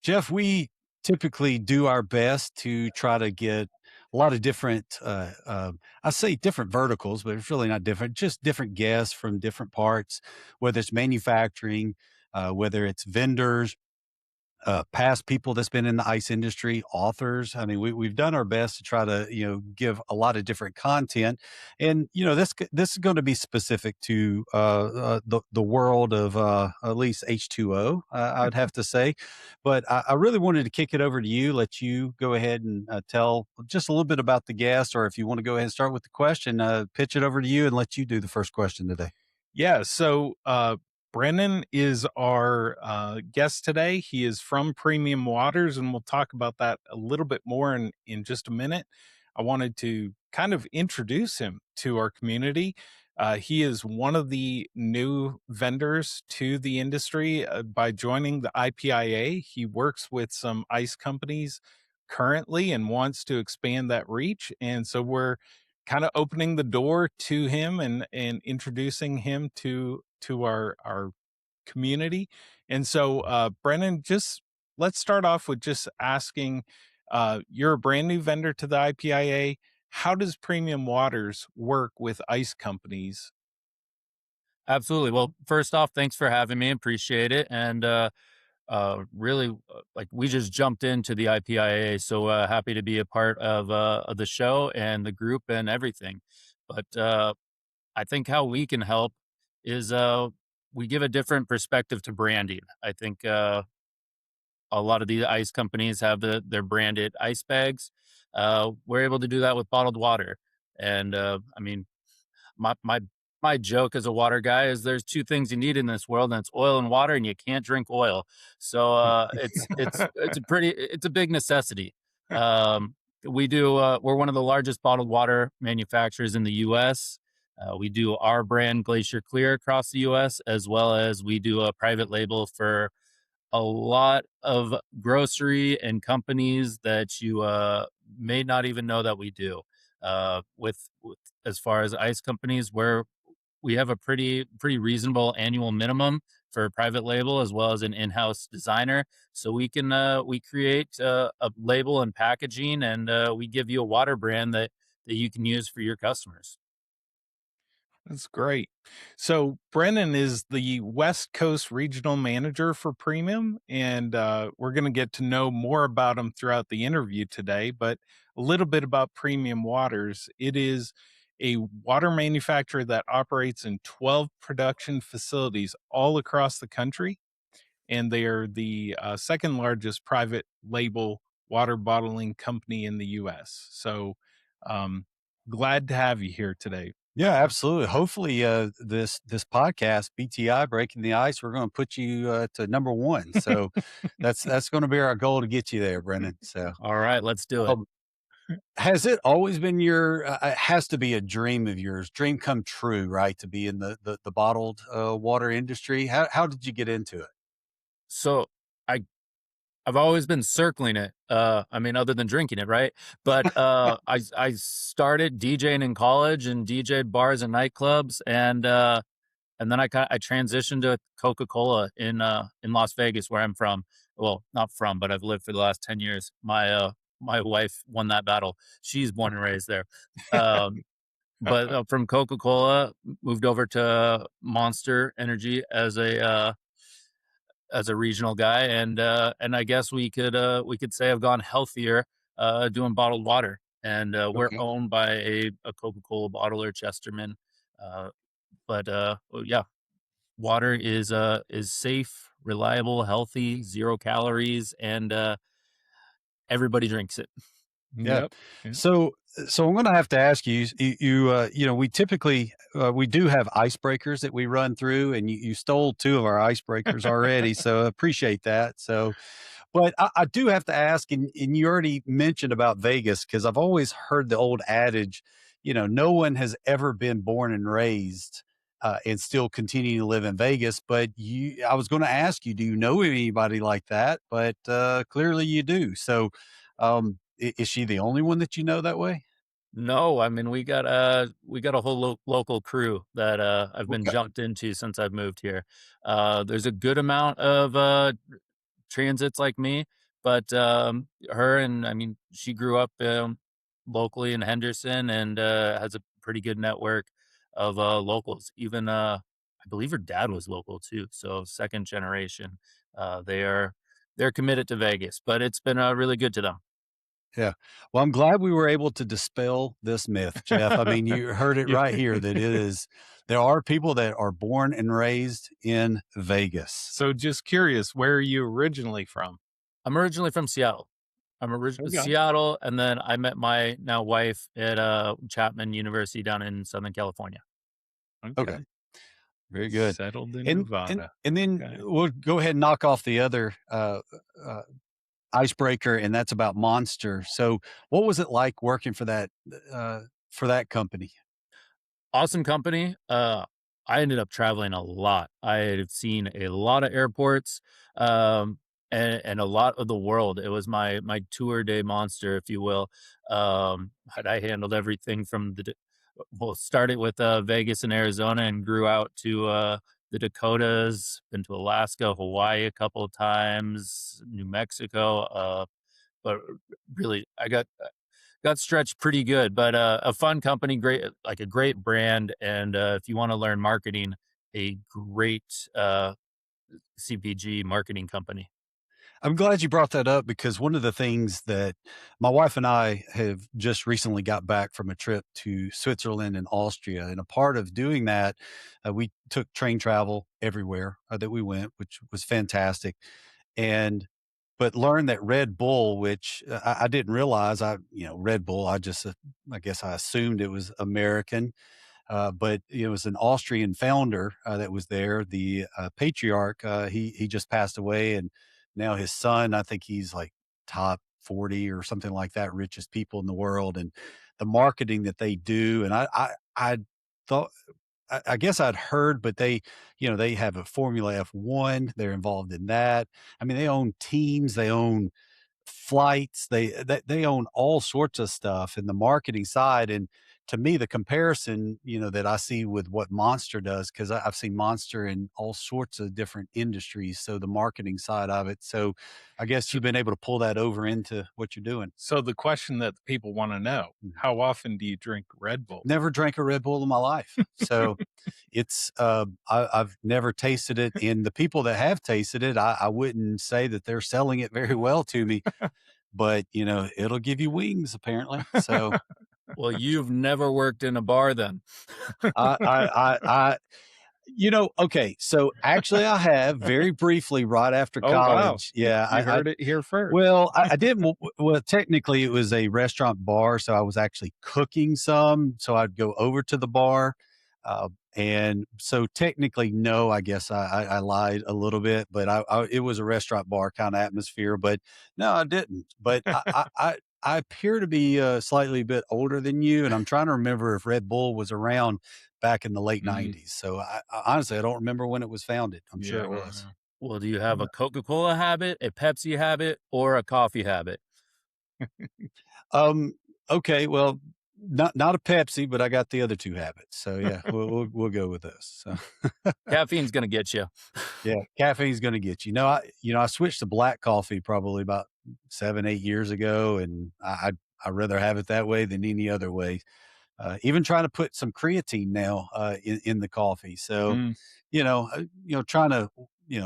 Jeff, we typically do our best to try to get a lot of different, I say different verticals, but it's really not different, just different guests from different parts, whether it's manufacturing, whether it's vendors, past people that's been in the ice industry, authors. I mean, we've done our best to try to give a lot of different content, and this is going to be specific to the world of at least H2O. I'd have to say, but I really wanted to kick it over to you, let you go ahead and tell just a little bit about the guest, or if you want to go ahead and start with the question, pitch it over to you and let you do the first question today. Yeah. Brennan is our guest today. He is from Premium Waters, and we'll talk about that a little bit more in just a minute. I wanted to kind of introduce him to our community. He is one of the new vendors to the industry by joining the IPIA. He works with some ice companies currently and wants to expand that reach. And so we're kind of opening the door to him and introducing him to our community. And so Brennan, just let's start off with just asking, you're a brand new vendor to the IPIA. How does Premium Waters work with ice companies? Absolutely. Well, first off, thanks for having me. Appreciate it. And really, like we just jumped into the IPIA, so happy to be a part of the show and the group and everything. But I think how we can help is we give a different perspective to branding. I think a lot of these ice companies have their branded ice bags. We're able to do that with bottled water, and I mean, my my joke as a water guy is there's two things you need in this world, and it's oil and water, and you can't drink oil. So it's a big necessity. We're one of the largest bottled water manufacturers in the U.S. We do our brand Glacier Clear across the U.S., as well as we do a private label for a lot of grocery and companies that you may not even know that we do. With as far as ice companies, where we have a pretty reasonable annual minimum for a private label as well as an in-house designer. So we create a label and packaging, and we give you a water brand that you can use for your customers. That's great. So Brennan is the West Coast Regional Manager for Premium, and we're going to get to know more about him throughout the interview today. But a little bit about Premium Waters. It is a water manufacturer that operates in 12 production facilities all across the country, and they are the second largest private label water bottling company in the U.S. So um, glad to have you here today. Yeah, absolutely. Hopefully, this podcast, BTI Breaking the Ice, we're going to put you to number one. So that's going to be our goal to get you there, Brennan. So, All right, let's do it. um, has it always been your? It has to be a dream of yours, dream come true, right? To be in the bottled water industry. How did you get into it? So I I've always been circling it. I mean, other than drinking it, right? But I started DJing in college and DJed bars and nightclubs, and then I transitioned to Coca-Cola in Las Vegas, where I'm from. Well, not from, but I've lived for the last 10 years. My wife won that battle. She's born and raised there. Um, but from Coca-Cola, moved over to Monster Energy as a regional guy, and I guess we could say I've gone healthier doing bottled water, and we're Okay. owned by a Coca-Cola bottler, Chesterman. Uh, well, yeah, water is safe, reliable, healthy, 0 calories, and everybody drinks it. Yeah. Yep. Yeah. So I'm going to have to ask you. We typically we do have icebreakers that we run through, and you stole two of our icebreakers already. So appreciate that. So, but I do have to ask, and you already mentioned about Vegas because I've always heard the old adage, no one has ever been born and raised. And still continue to live in Vegas, but I was going to ask you, do you know anybody like that? But clearly you do. So, is she the only one that you know that way? No, I mean we got a whole local crew that I've been Okay. jumped into since I've moved here. There's a good amount of transits like me. but her and I mean, she grew up locally in Henderson and has a pretty good network of locals. Even I believe her dad was local too, so second generation. They're committed to Vegas, but it's been really good to them. Yeah. Well, I'm glad we were able to dispel this myth, Jeff. I mean, you heard it Yeah. right here that there are people that are born and raised in Vegas. So just curious, where are you originally from? I'm originally from Seattle. I'm originally Okay. Seattle, and then I met my now wife at Chapman University down in Southern California. Okay. Okay. Very good. Settled in And Nevada. then Okay. we'll go ahead and knock off the other uh, icebreaker, and that's about Monster. So, what was it like working for that company? Awesome company. I ended up traveling a lot. I have seen a lot of airports, and a lot of the world. It was my tour de monster, if you will. And I handled everything from well, started with Vegas and Arizona and grew out to the Dakotas. Been to Alaska, Hawaii a couple of times, New Mexico. But really, I got stretched pretty good, but a fun company, great, like a great brand. And if you want to learn marketing, a great CPG marketing company. I'm glad you brought that up because one of the things that my wife and I have just recently got back from a trip to Switzerland and Austria. And a part of doing that, we took train travel everywhere that we went, which was fantastic. And but learned that Red Bull, which I didn't realize, Red Bull, I guess I assumed it was American, but it was an Austrian founder that was there. The patriarch, he just passed away, and now his son, I think he's like top 40 or something like that, richest people in the world, and the marketing that they do. And I thought. I guess I'd heard, but they have a Formula F1. They're involved in that. I mean, they own teams, they own flights, they own all sorts of stuff in the marketing side. And to me, the comparison, that I see with what Monster does, because I've seen Monster in all sorts of different industries. So the marketing side of it. So I guess So, you've been able to pull that over into what you're doing. so the question that people want to know, Mhm. how often do you drink Red Bull? Never drank a Red Bull in my life. So it's I've never tasted it. And the people that have tasted it, I wouldn't say that they're selling it very well to me, but it'll give you wings apparently. So Well, you've never worked in a bar then. I okay. So actually I have very briefly right after Oh, wow. college. Yeah. You heard it here first. Well, I did. Well, technically, it was a restaurant bar, so I was actually cooking some. So I'd go over to the bar, and so technically, no. I guess I lied a little bit, but it was a restaurant bar kind of atmosphere. But no, I didn't. But I appear to be slightly a bit older than you, and I'm trying to remember if Red Bull was around back in the late Mhm. '90s. So honestly, I don't remember when it was founded. I'm sure Yeah. it was. Well, do you have a Coca-Cola habit, a Pepsi habit, or a coffee habit? Um, okay, well, not a Pepsi, but I got the other 2 habits. So yeah, we'll go with those. So Caffeine's gonna get you. yeah, caffeine's gonna get you. I switched to black coffee probably about 7, 8 years ago, and I'd rather have it that way than any other way. Even trying to put some creatine now in the coffee. So, Mm. trying to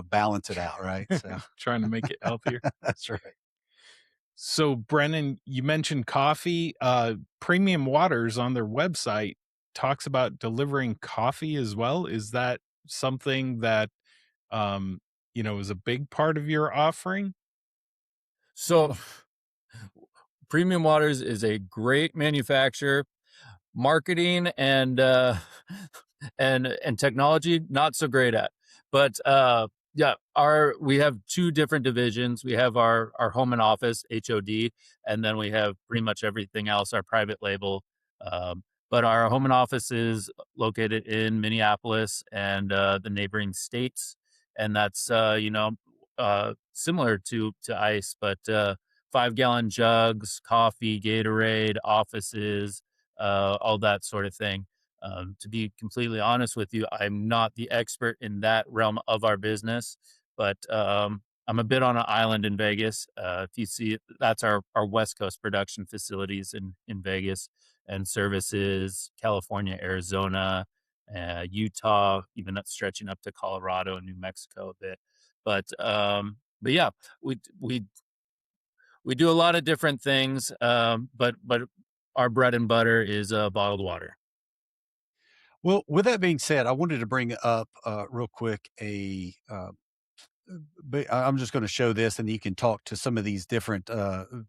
balance it out, right? So Trying to make it healthier. that's right. So, Brennan, you mentioned coffee. Premium Waters on their website talks about delivering coffee as well. Is that something that is a big part of your offering? So, Premium Waters is a great manufacturer. Marketing and and technology, not so great at. But yeah, we have two different divisions. We have our home and office HOD, and then we have pretty much everything else, our private label. But our home and office is located in Minneapolis and the neighboring states, and that's similar to ice, but 5-gallon jugs, coffee, Gatorade, offices, all that sort of thing. To be completely honest with you, I'm not the expert in that realm of our business, but I'm a bit on an island in Vegas. If you see it, that's our West Coast production facilities in Vegas and services California, Arizona, Utah, even up stretching up to Colorado and New Mexico a bit. But yeah, we we we do a lot of different things. But our bread and butter is bottled water. Well, with that being said, I wanted to bring up real quick but I'm just going to show this, and you can talk to some of these different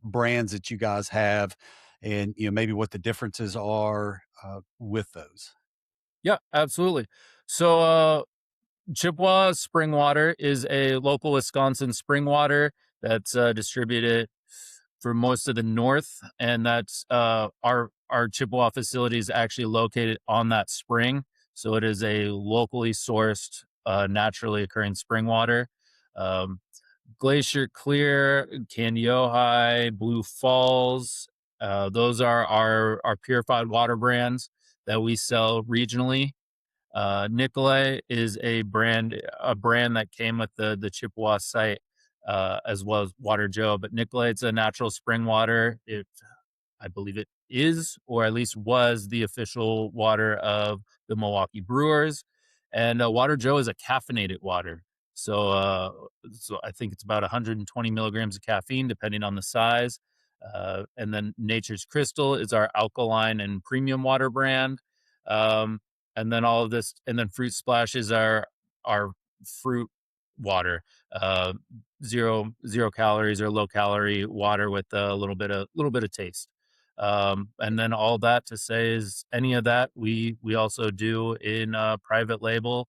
brands that you guys have, and maybe what the differences are with those. Yeah, absolutely. So Chippewa spring water is a local Wisconsin spring water that's distributed for most of the north, and that's our Chippewa facility is actually located on that spring. So it is a locally sourced, naturally occurring spring water. Um, Glacier Clear, Candy Ojai, Blue Falls. Those are our purified water brands that we sell regionally. Nicolay is a brand that came with the Chippewa site, as well as Water Joe. But Nicolay, it's a natural spring water. I believe it is, or at least was, the official water of the Milwaukee Brewers. And Water Joe is a caffeinated water. So I think it's about 120 milligrams of caffeine, depending on the size. And then Nature's Crystal is our alkaline and premium water brand. Um, and then all of this, and then Fruit Splash is our fruit water. Uh, zero calories or low calorie water with a little bit of taste. And then all that to say is any of that we also do in private label.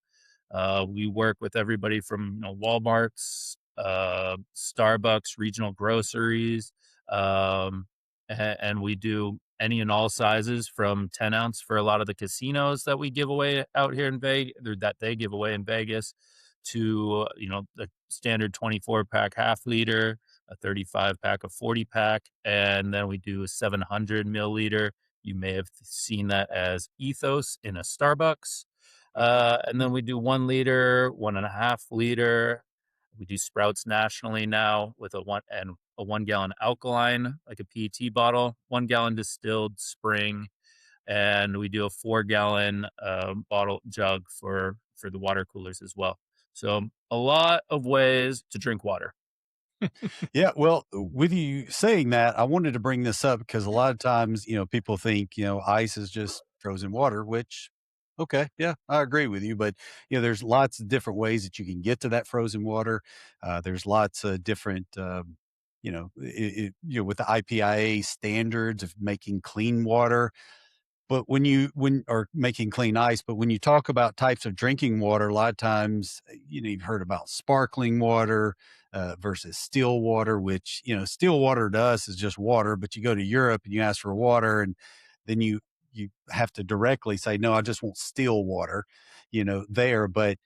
We work with everybody from Walmart's, Starbucks, regional groceries, and we do any and all sizes from 10 ounce for a lot of the casinos that we give away out here in Vegas, or that they give away in Vegas, to the standard 24 pack half liter, a 35 pack, a 40 pack, and then we do a 700 milliliter. You may have seen that as Ethos in a Starbucks. And then we do 1 liter, 1.5 liter. We do Sprouts nationally now with a 1 gallon alkaline, like a PET bottle, 1 gallon distilled spring, and we do a 4 gallon bottle jug for the water coolers as well. So a lot of ways to drink water. Yeah, well, with you saying that, I wanted to bring this up because a lot of times, people think, ice is just frozen water, which, okay, yeah, I agree with you. But, there's lots of different ways that you can get to that frozen water. There's lots of different, with the IPIA standards of making clean water. But when or making clean ice, but when you talk about types of drinking water, a lot of times, you've heard about sparkling water versus still water, which, still water to us is just water, but you go to Europe and you ask for water, and then you have to directly say, no, I just want still water, there. But,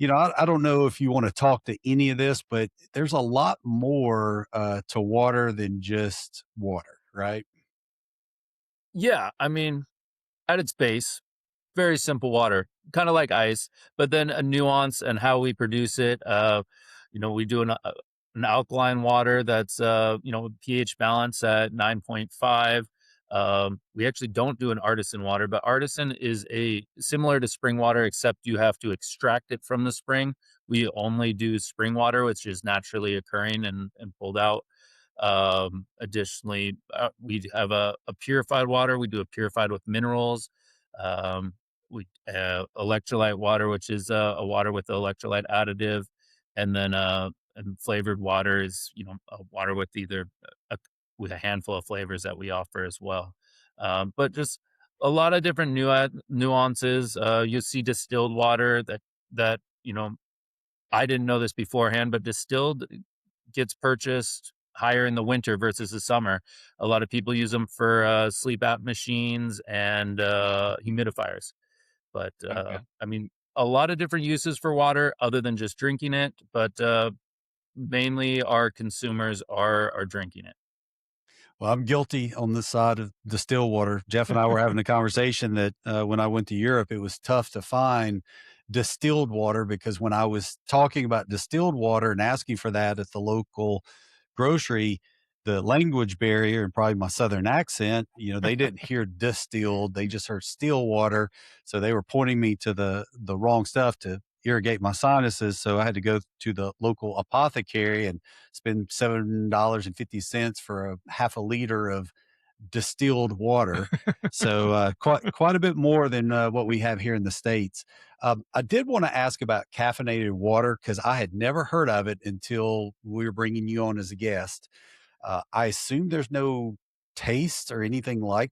I don't know if you want to talk to any of this, but there's a lot more to water than just water, right? Yeah, I mean, at its base, very simple water, kind of like ice, but then a nuance and how we produce it. We do an alkaline water that's pH balance at 9.5. We actually don't do an artisan water, but artisan is a similar to spring water, except you have to extract it from the spring. We only do spring water, which is naturally occurring and pulled out. Additionally, we have a purified water. We do a purified with minerals. Um, we Electrolyte water, which is a water with the electrolyte additive, and then and flavored water is a water with either a, with a handful of flavors that we offer as well. But just a lot of different nuances. You see distilled water that I didn't know this beforehand, but distilled gets purchased higher in the winter versus the summer. A lot of people use them for sleep app machines and humidifiers. But Okay. I mean, a lot of different uses for water other than just drinking it. But mainly, our consumers are drinking it. Well, I'm guilty on this side of distilled water. Jeff and I were having a conversation that when I went to Europe, it was tough to find distilled water, because when I was talking about distilled water and asking for that at the local grocery, the language barrier and probably my southern accent, they didn't hear distilled, they just heard still water. So they were pointing me to the wrong stuff to irrigate my sinuses. So I had to go to the local apothecary and spend $7.50 for a half a liter of distilled water. So quite a bit more than what we have here in the States. I did want to ask about caffeinated water because I had never heard of it until we were bringing you on as a guest. I assume there's no taste or anything like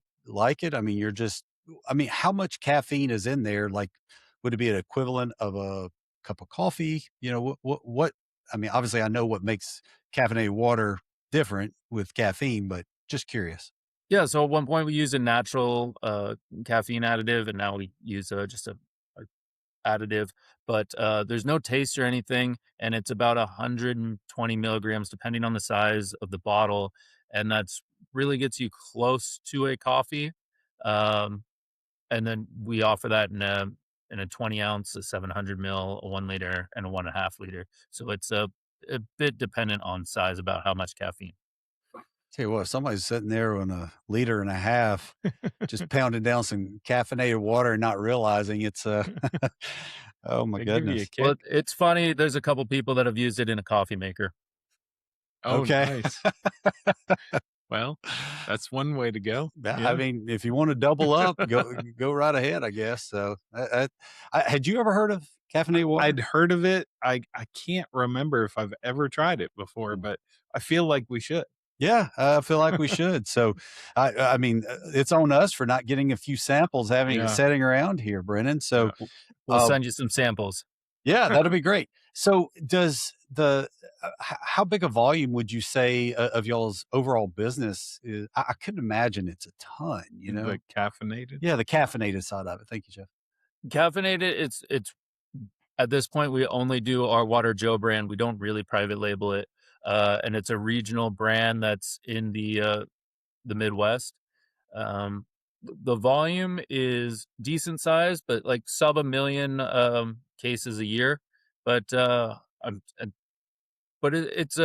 it. I mean, how much caffeine is in there? Like, would it be an equivalent of a cup of coffee? What? I mean, obviously, I know what makes caffeinated water different with caffeine, but just curious. Yeah, so at one point we used a natural caffeine additive, and now we use just a additive. But there's no taste or anything, and it's about 120 milligrams, depending on the size of the bottle, and that's really gets you close to a coffee. Um, and then we offer that in a 20 ounce, a 700 mil, a 1 liter, and a 1.5 liter. So it's a bit dependent on size about how much caffeine. Tell you what, if somebody's sitting there on a liter and a half, just pounding down some caffeinated water and not realizing it's oh my They give you a goodness. kick. Well, it's funny. There's a couple people that have used it in a coffee maker. Oh, Okay. nice. Well, that's one way to go. I Yeah. mean, if you want to double up, go right ahead, I guess. So, had you ever heard of caffeinated water? I'd heard of it. I can't remember if I've ever tried it before, but I feel like we should. Yeah, I feel like we should. So, I mean, it's on us for not getting a few samples, having it Yeah. setting around here, Brennan. So, We'll uh, send you some samples. yeah, that'll be great. So, does how big a volume would you say of y'all's overall business is? I couldn't imagine it's a ton. The caffeinated. Yeah, the caffeinated side of it. Thank you, Jeff. Caffeinated, it's at this point we only do our Water Joe brand. We don't really private label it. And it's a regional brand that's in the Midwest. Um, the volume is decent size, but like sub 1 million cases a year. But it's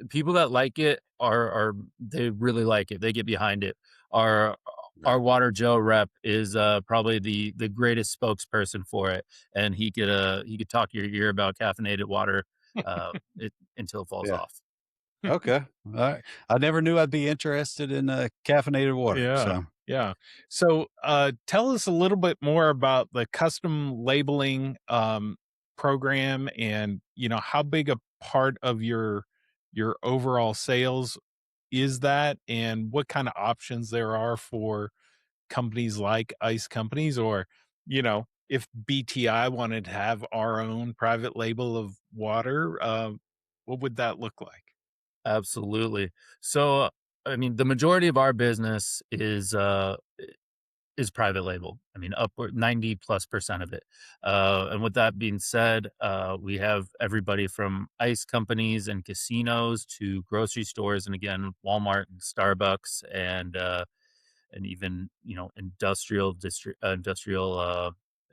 people that like it are they really like it. They get behind it. Our Right. Water Joe rep is probably the greatest spokesperson for it, and he could talk your ear about caffeinated water until it falls Yeah. off. Okay. All right. I never knew I'd be interested in caffeinated water. Yeah. So, Yeah. So, tell us a little bit more about the custom labeling program, and how big a part of your overall sales is that, and what kind of options there are for companies like ice companies, or if BTI wanted to have our own private label of water, what would that look like? Absolutely. So, I mean, the majority of our business is private label. I mean, upward 90+% of it. And with that being said, we have everybody from ice companies and casinos to grocery stores, and again, Walmart and Starbucks, and even industrial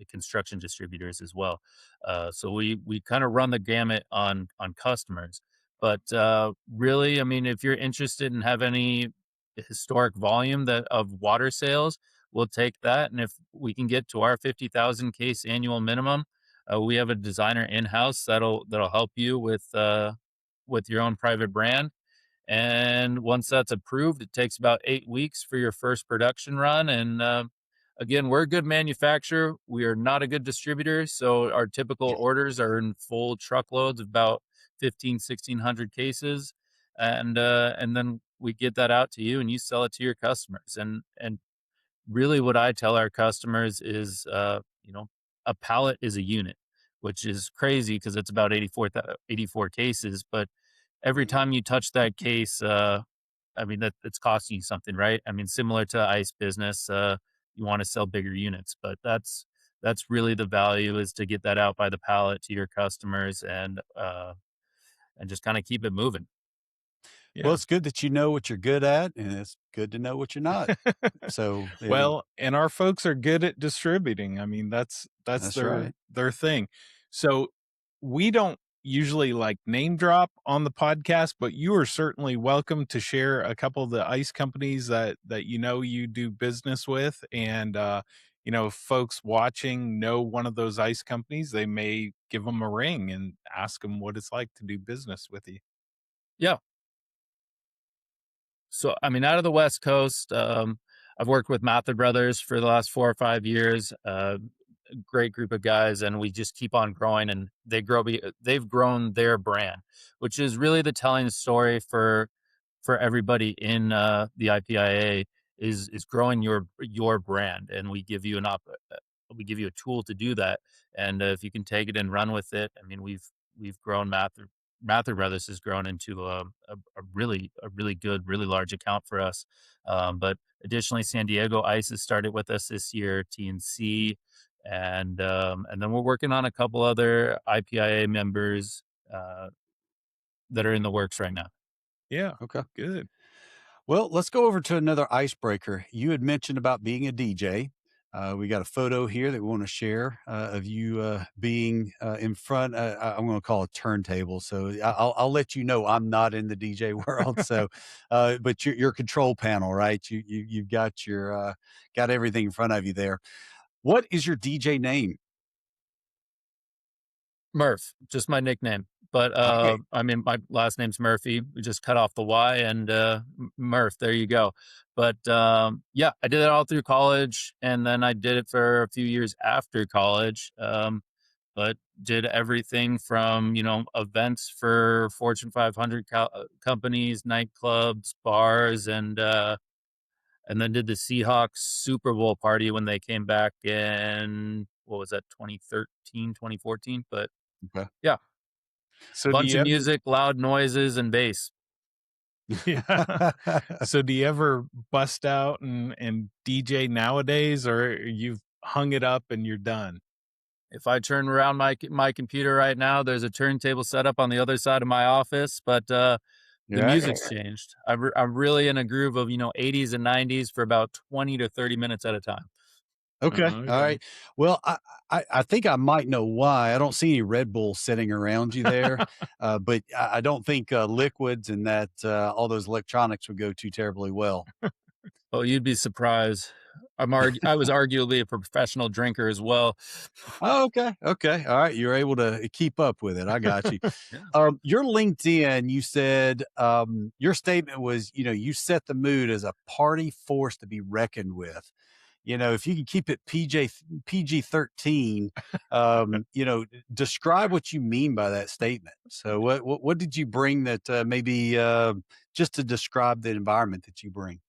construction distributors as well. So we kind of run the gamut on customers. But really, I mean, if you're interested in have any historic volume that of water sales, we'll take that. And if we can get to our 50,000 case annual minimum, we have a designer in house that'll help you with your own private brand. And once that's approved, it takes about 8 weeks for your first production run. And again, we're a good manufacturer. We are not a good distributor. So our typical yeah. orders are in full truckloads of about 1,600 cases. And then we get that out to you and you sell it to your customers. And really what I tell our customers is, a pallet is a unit, which is crazy because it's about 84 cases. But every time you touch that case, I mean, it's costing you something, right? I mean, similar to ice business, you want to sell bigger units, but that's really the value, is to get that out by the pallet to your customers and just kind of keep it moving. Well, Yeah. it's good that you know what you're good at, and it's good to know what you're not. So, Well, and our folks are good at distributing. I mean, that's that's right. their thing. So we don't usually like name drop on the podcast, but you are certainly welcome to share a couple of the ice companies that you do business with. And if folks watching know one of those ice companies, they may give them a ring and ask them what it's like to do business with you. Yeah. So, I mean, out of the West Coast, I've worked with Mather Brothers for the last 4 or 5 years. Great group of guys, and we just keep on growing. And they've grown their brand, which is really the telling story for everybody in the IPIA is growing your brand, and we give you we give you a tool to do that. And if you can take it and run with it, I mean, we've grown Mather Brothers has grown into a really good, really large account for us. But additionally, San Diego Ice has started with us this year, TNC, and then we're working on a couple other IPIA members uh, that are in the works right now. Yeah, Okay. good. Well, let's go over to another icebreaker. You had mentioned about being a DJ. We got a photo here that we want to share of you being in front. I'm going to call it turntable. So I'll let you know I'm not in the DJ world. So, but your control panel, right? You've got got everything in front of you there. What is your DJ name? Murph, just my nickname. But Okay. I mean, my last name's Murphy. We just cut off the Y and Murph. There you go. But yeah, I did it all through college, and then I did it for a few years after college. But did everything from events for Fortune 500 companies, nightclubs, bars, and then did the Seahawks Super Bowl party when they came back in, what was that, 2013, 2014? But Okay. yeah, So do bunch you of ever music, loud noises, and bass. Yeah. So do you ever bust out and DJ nowadays, or you've hung it up and you're done? If I turn around my computer right now, there's a turntable set up on the other side of my office, but the Yeah. music's changed. I'm really in a groove of 80s and 90s for about 20 to 30 minutes at a time. Okay. All Okay. right. Well, I think I might know why. I don't see any Red Bull sitting around you there, but I don't think liquids and that all those electronics would go too terribly well. Oh, you'd be surprised. I was arguably a professional drinker as well. Oh, okay. Okay. All right. You're able to keep up with it. I got you. Yeah. Your LinkedIn, you said your statement was, you set the mood as a party force to be reckoned with. If you can keep it PG-13, describe what you mean by that statement. So what did you bring that maybe just to describe the environment that you bring?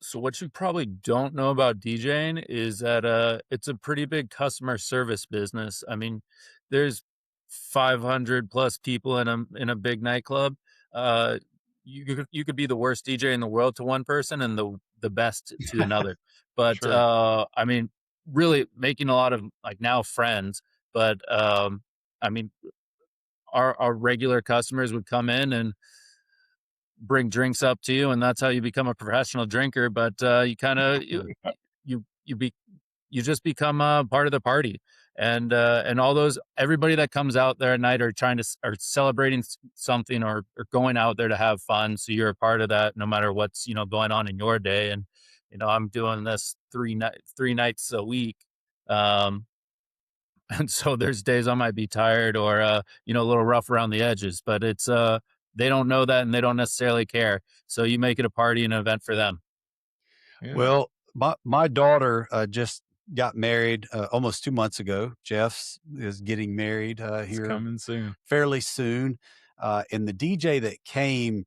So what you probably don't know about DJing is that it's a pretty big customer service business. I mean, there's 500 plus people in a big nightclub. Uh, you could be the worst DJ in the world to one person and the best to another. But Sure. I mean, really making a lot of like now friends. But I mean, our regular customers would come in and bring drinks up to you, and that's how you become a professional drinker. But you kind of you be you just become a part of the party, and all those everybody that comes out there at night are are celebrating something or going out there to have fun. So you're a part of that, no matter what's going on in your day. And I'm doing this three nights a week. Um, and so there's days I might be tired or a little rough around the edges, but it's they don't know that and they don't necessarily care. So you make it a party and an event for them. Yeah. Well, my daughter just got married almost 2 months ago. Jeff's is getting married It's here coming soon. fairly soon. And the DJ that came,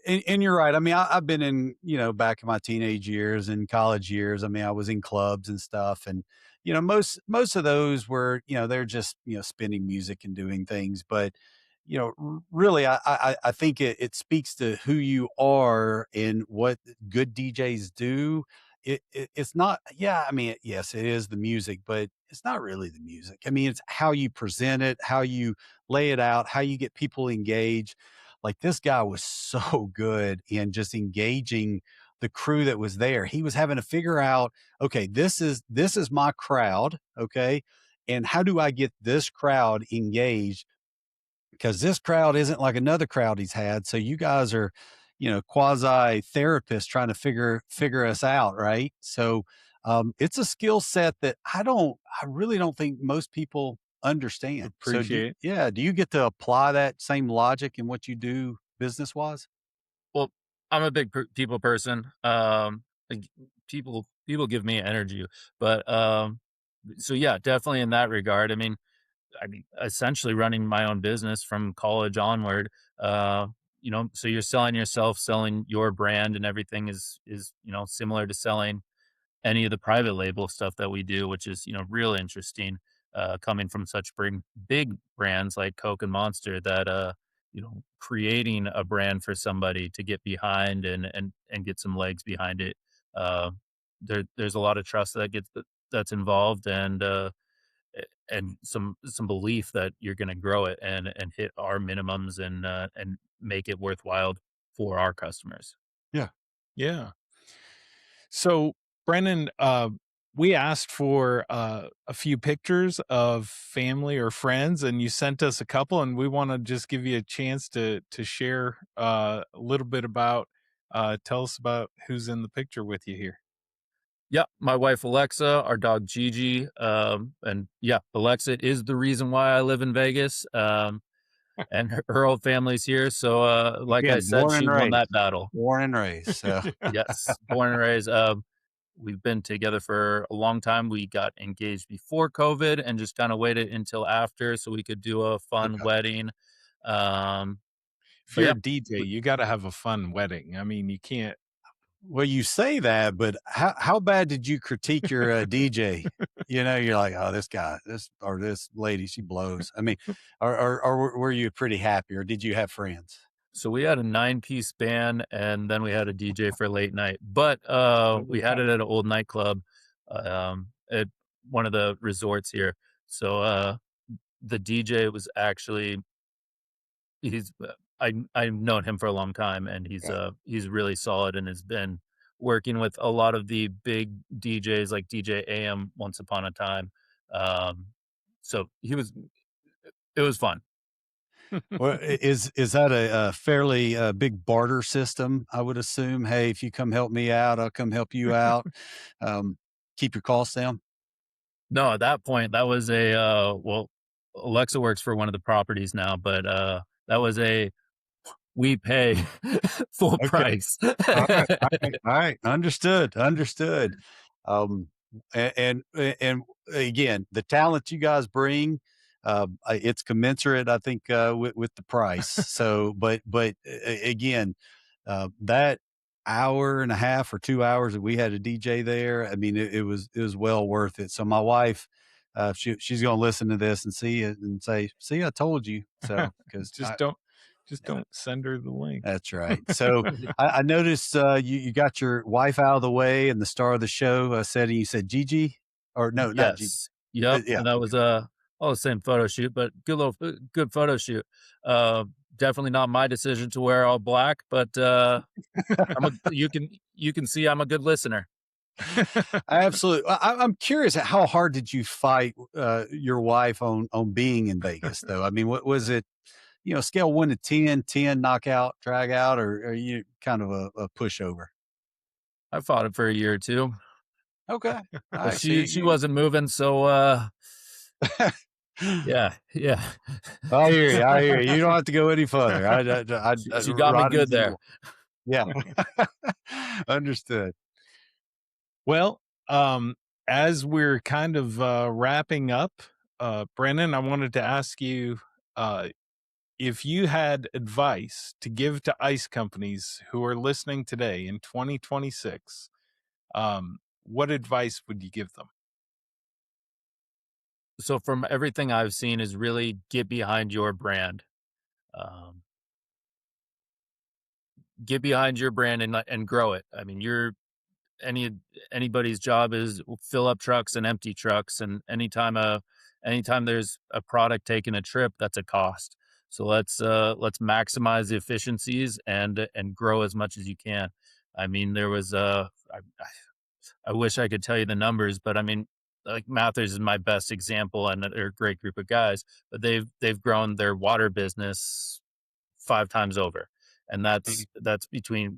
and you're right. I mean, I've been in, back in my teenage years and college years. I mean, I was in clubs and stuff, and most of those were, they're just spinning music and doing things. But really, I think it speaks to who you are and what good DJs do. It's not. Yeah, I mean, yes, it is the music, but it's not really the music. I mean, it's how you present it, how you lay it out, how you get people engaged. like this guy was so good in just engaging the crew that was there. He was having to figure out, okay, this is my crowd, okay, and how do I get this crowd engaged? Because this crowd isn't like another crowd he's had. So you guys are, quasi therapists trying to figure us out, right? So it's a skill set that I really don't think most people understand. So Appreciate. do you get to apply that same logic in what you do business wise? Well, I'm a big people person. Like people give me energy, but so yeah, definitely in that regard. I mean, essentially running my own business from college onward. Uh, so you're selling yourself, selling your brand, and everything is similar to selling any of the private label stuff that we do, which is real interesting. Coming from such big brands like Coke and Monster, that creating a brand for somebody to get behind and get some legs behind it. Uh, there's a lot of trust that's involved, and some belief that you're going to grow it and hit our minimums and make it worthwhile for our customers. Yeah. Yeah. So, Brennan, we asked for a few pictures of family or friends, and you sent us a couple, and we want to just give you a chance to share a little bit about. Tell us about who's in the picture with you here. Yeah, my wife Alexa, our dog Gigi, and yeah, Alexa is the reason why I live in Vegas. And her whole family's here. So, like I Again, said, she won that battle. born and raised. So Yes, born and raised. We've been together for a long time. We got engaged before COVID and just kind of waited until after so we could do a fun okay. wedding. Um, If but you're yeah, a DJ, you got to have a fun wedding. I mean, you can't. Well, you say that, but how bad did you critique your DJ? You're like, oh, this guy, this lady, she blows. I mean, or were you pretty happy, or did you have friends? so we had a 9-piece band and then we had a DJ for late night. But we had it at an old nightclub at one of the resorts here. So the DJ was actually he's I've known him for a long time, and he's really solid and has been working with a lot of the big DJs like DJ AM once upon a time. Um, so it was fun. Well, is that a fairly big barter system? I would assume. Hey, if you come help me out, I'll come help you out. Um, keep your costs down. No, at that point, that was well, Alexa works for one of the properties now, but that was a we pay full Okay. price. All right. Understood. Um, and again, the talent you guys bring, it's commensurate, I think, with the price. So, but again, that hour and a half or 2 hours that we had a DJ there, I mean, it was well worth it. So my wife, she's going to listen to this and see it and say, "See, I told you." So, because Just don't send her the link. that's right. So I noticed you got your wife out of the way and the star of the show said, and you said Gigi, or no, not Gigi. Yes. Yep, Yeah. and that was, all the same photo shoot, but good photo shoot. Definitely not my decision to wear all black, but, you can see I'm a good listener. Absolutely. I'm curious, how hard did you fight your wife on being in Vegas, though? I mean, what was it? Scale 1 to 10, 10 knockout, drag out, or are you kind of a pushover? I fought it for a year or 2, Okay. All but right. she wasn't moving, so, yeah. I hear you. I hear you. You don't have to go any further. She got me Rod good is in there. the yeah. Understood. Well, as we're kind of wrapping up, Brennan, I wanted to ask you if you had advice to give to ice companies who are listening today in 2026, what advice would you give them? So from everything I've seen is really get behind your brand. Um, get behind your brand and grow it. I mean, any anybody's job is fill up trucks and empty trucks, and anytime there's a product taking a trip, that's a cost. So let's maximize the efficiencies and grow as much as you can. I mean, there was I wish I could tell you the numbers, but I mean, like Mathers is my best example, and they're a great group of guys. But they've grown their water business 5 times over, and that's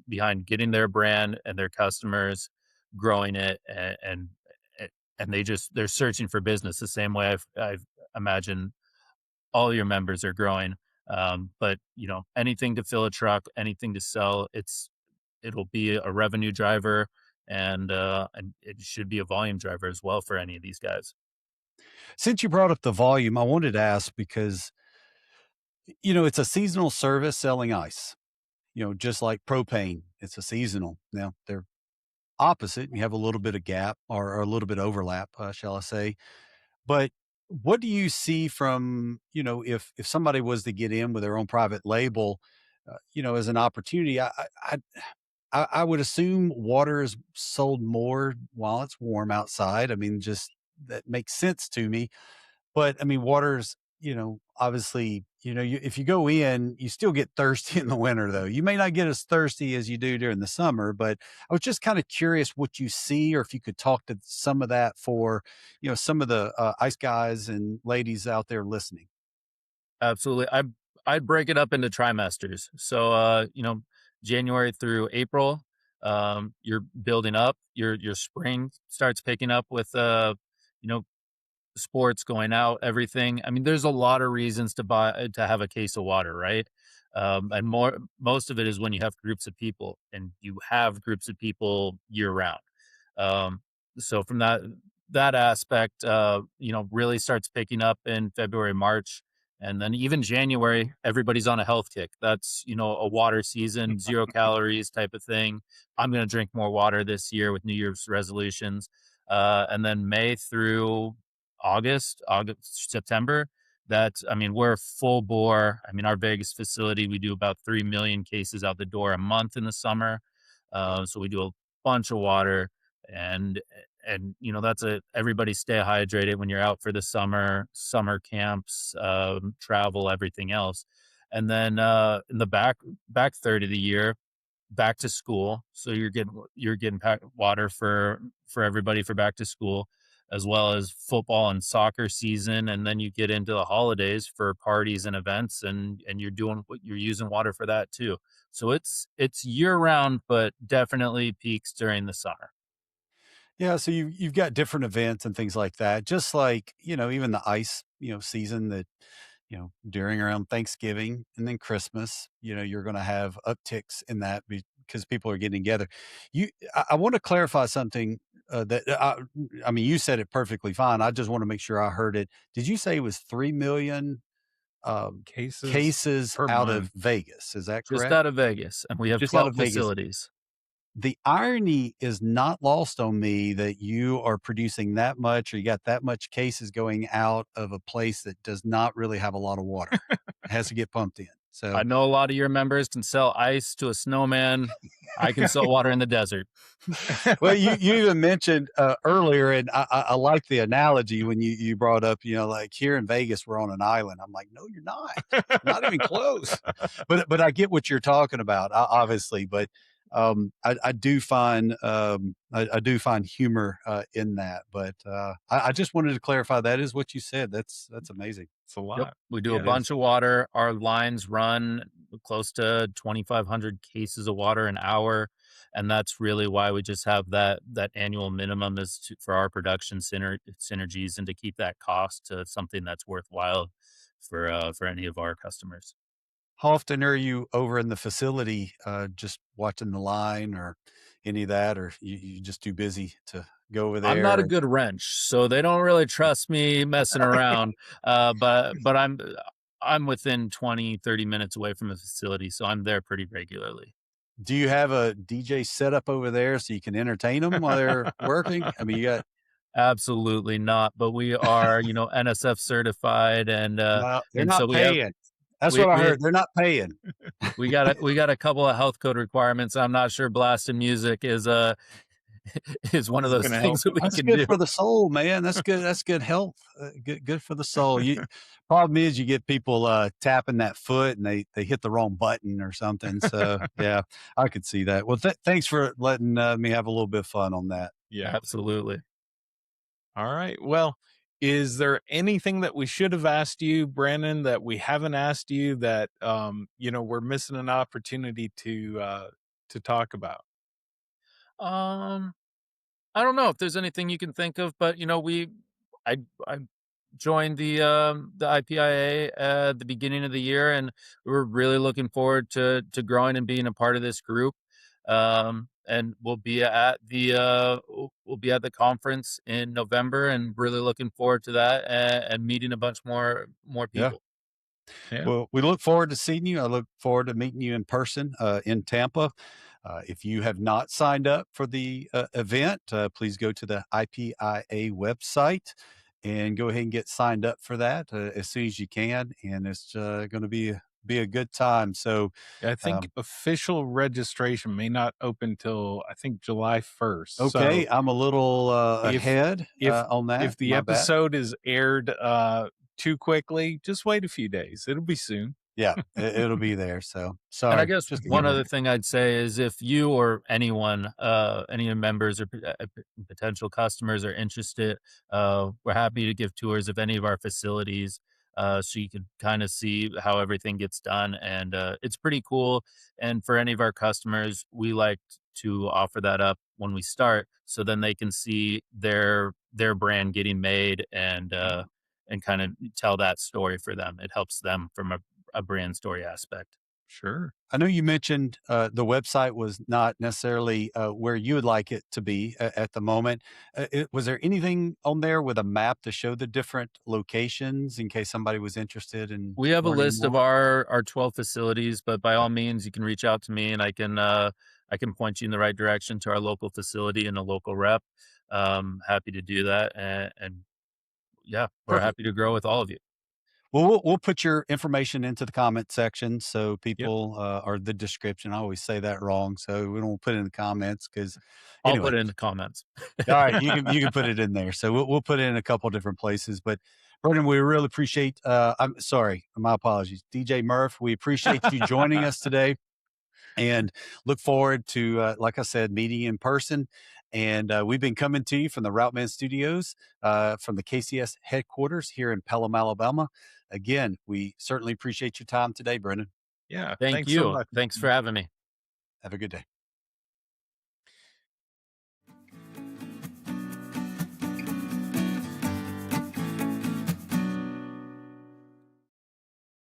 behind getting their brand and their customers, growing it, and they're searching for business the same way I've imagined all your members are growing. But anything to fill a truck, anything to sell, it'll be a revenue driver, and it should be a volume driver as well for any of these guys. Since you brought up the volume, I wanted to ask because, it's a seasonal service selling ice, just like propane, it's a seasonal. Now, they're opposite. You have a little bit of gap or a little bit overlap, shall I say. But what do you see from, if somebody was to get in with their own private label, as an opportunity? I would assume water is sold more while it's warm outside. I mean, just that makes sense to me. But I mean, water's, obviously, if you go in, you still get thirsty in the winter, though. You may not get as thirsty as you do during the summer, but I was just kind of curious what you see, or if you could talk to some of that for, some of the ice guys and ladies out there listening. Absolutely. I'd break it up into trimesters. So January through April, you're building up. Your spring starts picking up with you know, sports, going out, everything. I mean, there's a lot of reasons to have a case of water, right? And most of it is when you have groups of people, and you have groups of people year round. Um, so from that aspect, really starts picking up in February, March, and then even January, everybody's on a health kick. That's a water season, 0 calories type of thing. I'm going to drink more water this year with New Year's resolutions. And then May through August, September, I mean, we're full bore. I mean, our Vegas facility, we do about 3 million cases out the door a month in the summer. So we do a bunch of water, and that's everybody stay hydrated when you're out for the summer camps, travel, everything else. And then in the back third of the year, back to school. So you're getting water for everybody for back to school, as well as football and soccer season. And then you get into the holidays for parties and events, and you're using water for that too. So it's year round, but definitely peaks during the summer. Yeah, so you've got different events and things like that, just like, even the ice, season that, during around Thanksgiving and then Christmas, you're going to have upticks in that because people are getting together. I want to clarify something that I mean, you said it perfectly fine. I just want to make sure I heard it. Did you say it was 3 million cases per out month. of Vegas? Is that Just correct? out of Vegas, and we have Just out 12 of Vegas. facilities. The irony is not lost on me that you are producing that much, or you got that much cases going out of a place that does not really have a lot of water. It has to get pumped in. So I know a lot of your members can sell ice to a snowman. I can sell water in the desert. well, you even mentioned earlier, and I like the analogy when you brought up, like here in Vegas, we're on an island. I'm like, no, you're not even close. But I get what you're talking about, obviously. But I do find I do find humor in that. But I just wanted to clarify that is what you said. That's amazing. It's a lot. Yep. We do Yeah, a it bunch of water. Our lines run close to 2,500 cases of water an hour. And that's really why we just have that annual minimum for our production synergies, and to keep that cost to something that's worthwhile for any of our customers. How often are you over in the facility, just watching the line or any of that, or you just too busy to go over I'm not a there? good wrench, so they don't really trust me messing around. But I'm within 20, 30 minutes away from the facility, so I'm there pretty regularly. Do you have a DJ set up over there so you can entertain them while they're working? I mean, you got Absolutely not, but we are, NSF certified, no, they're and not so paying. That's we what I we heard. They're not paying. we got a couple of health code requirements. I'm not sure blasting music is one of those gonna help things that we That's can good do. for the soul, man. That's good. That's good health. Good for the soul. Problem is you get people tapping that foot and they hit the wrong button or something. So yeah, I could see that. Well, thanks for letting me have a little bit of fun on that. Yeah. Absolutely. All right. Well, is there anything that we should have asked you, Brandon, that we haven't asked you that we're missing an opportunity to talk about? Um, I don't know if there's anything you can think of, but I joined the IPIA at the beginning of the year, and we're really looking forward to growing and being a part of this group. And we'll be at the conference in November, and really looking forward to that, and meeting a bunch more Yeah. people. Yeah. Well, we look forward to seeing you. I look forward to meeting you in person in Tampa. If you have not signed up for the event, please go to the IPIA website and go ahead and get signed up for that as soon as you can. And it's going to be a good time. So, I think um, official registration may not open till I think July 1st. So okay, I'm a little if ahead if on that. if the My bad. episode is aired too quickly, just wait a few days. It'll be soon. Yeah, it'll be there. So And I sorry, guess just a one little. other thing I'd say is if you or anyone, any of the members or potential customers are interested, we're happy to give tours of any of our facilities, so you can kind of see how everything gets done. And it's pretty cool. And for any of our customers, we like to offer that up when we start, so then they can see their brand getting made, and kind of tell that story for them. It helps them from a brand story aspect. Sure. I know you mentioned the website was not necessarily where you would like it to be at the moment. Was there anything on there with a map to show the different locations in case somebody was interested in We have a learning list of more? our 12 facilities, but by all means, you can reach out to me, and I can point you in the right direction to our local facility and a local rep. Happy to do that, and yeah, we're Perfect. happy to grow with all of you. Well, we'll put your information into the comment section so Yep. people or the description. I always say that wrong, so we don't put it in the comments because I'll put anyway. it in the comments. All right, you can put it in there. So we'll put it in a couple different places. But Brendan, we really appreciate. I'm sorry, my apologies, DJ Murph. We appreciate you joining us today, and look forward to, like I said, meeting in person. And we've been coming to you from the RouteMan Studios, from the KCS headquarters here in Pelham, Alabama. Again, we certainly appreciate your time today, Brendan. Yeah. Thank Thanks so you. much. Thanks for having me. Have a good day.